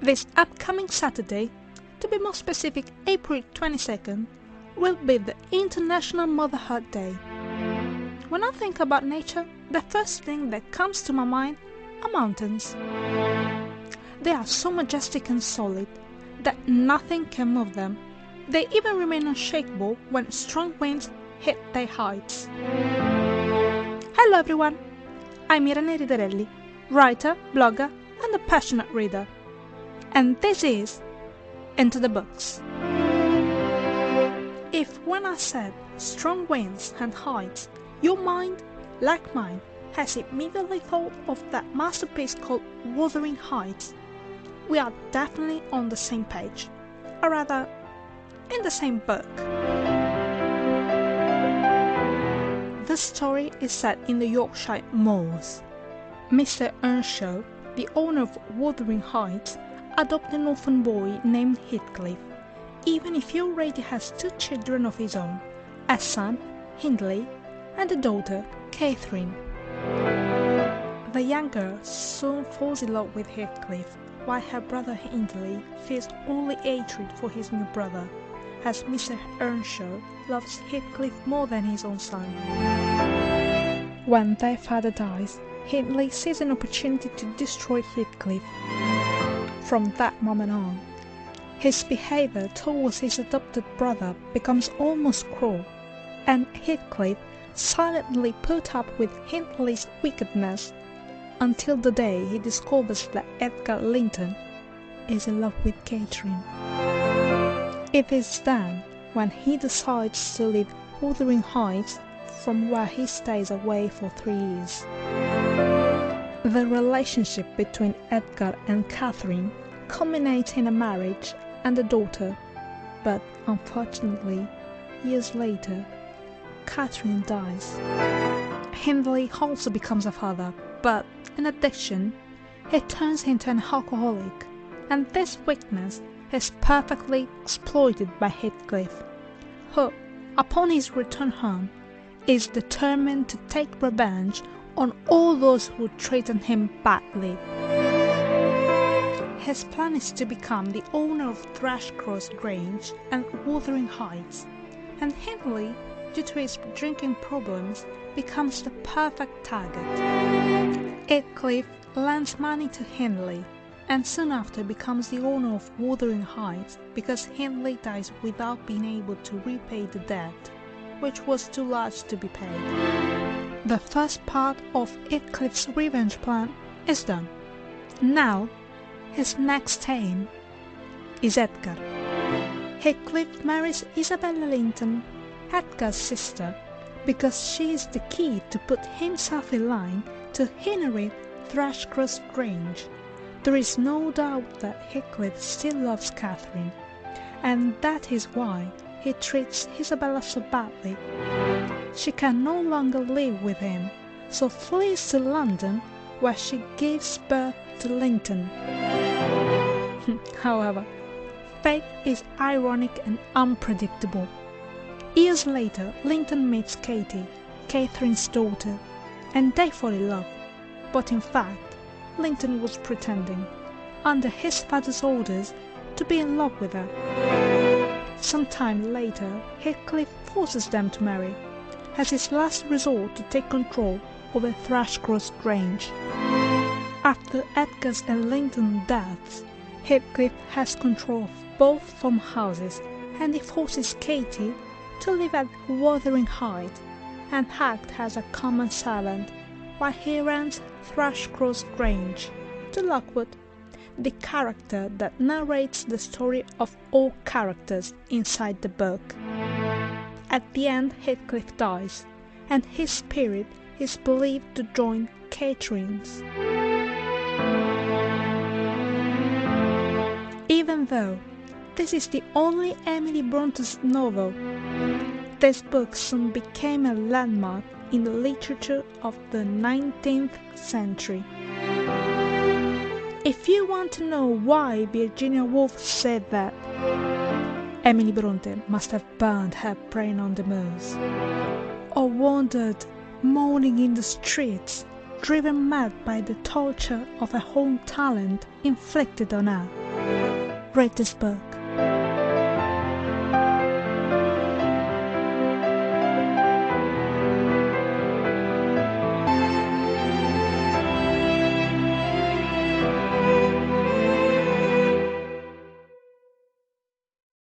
This upcoming Saturday, to be more specific April 22nd, will be the International Motherhood Day. When I think about nature, the first thing that comes to my mind are mountains. They are so majestic and solid that nothing can move them. They even remain unshakable when strong winds hit their heights. Hello everyone, I'm Irene Riderelli, writer, blogger and a passionate reader. And this is Into the Books. If when I said strong winds and heights, your mind, like mine, has immediately thought of that masterpiece called Wuthering Heights, we are definitely on the same page, or rather, in the same book. This story is set in the Yorkshire moors. Mr. Earnshaw, the owner of Wuthering Heights, adopted an orphan boy named Heathcliff, even if he already has 2 children of his own, a son, Hindley, and a daughter, Catherine. The young girl soon falls in love with Heathcliff, while her brother Hindley feels only hatred for his new brother, as Mr. Earnshaw loves Heathcliff more than his own son. When their father dies, Hindley sees an opportunity to destroy Heathcliff. From that moment on, his behavior towards his adopted brother becomes almost cruel, and Heathcliff silently put up with Hindley's wickedness until the day he discovers that Edgar Linton is in love with Catherine. It is then when he decides to leave Wuthering Heights, from where he stays away for 3 years. The relationship between Edgar and Catherine culminates in a marriage and a daughter, but unfortunately, years later, Catherine dies. Hindley also becomes a father, but in addition, he turns into an alcoholic, and this weakness is perfectly exploited by Heathcliff, who, upon his return home, is determined to take revenge on all those who treated him badly. His plan is to become the owner of Thrushcross Grange and Wuthering Heights, and Hindley, due to his drinking problems, becomes the perfect target. Heathcliff lends money to Hindley, and soon after becomes the owner of Wuthering Heights because Hindley dies without being able to repay the debt, which was too large to be paid. The first part of Heathcliff's revenge plan is done. Now, his next aim is Edgar. Heathcliff marries Isabella Linton, Edgar's sister, because she is the key to put himself in line to inherit Thrushcross Grange. There is no doubt that Heathcliff still loves Catherine, and that is why he treats Isabella so badly. She can no longer live with him, so flees to London, where she gives birth to Linton. However, fate is ironic and unpredictable. Years later, Linton meets Katie, Catherine's daughter, and they fall in love. But in fact, Linton was pretending, under his father's orders, to be in love with her. Sometime later, Heathcliff forces them to marry, as his last resort to take control over Thrushcross Grange. After Edgar's and Linton's deaths, Heathcliff has control of both farmhouses, and he forces Katie to live at Wuthering Heights and act as a common servant while he rents Thrushcross Grange to Lockwood, the character that narrates the story of all characters inside the book. At the end, Heathcliff dies, and his spirit is believed to join Catherine's. Even though this is the only Emily Bronte's novel, this book soon became a landmark in the literature of the 19th century. If you want to know why Virginia Woolf said that, Emily Brontë must have burned her brain on the moors, or wandered moaning in the streets, driven mad by the torture of her own talent inflicted on her. read this book.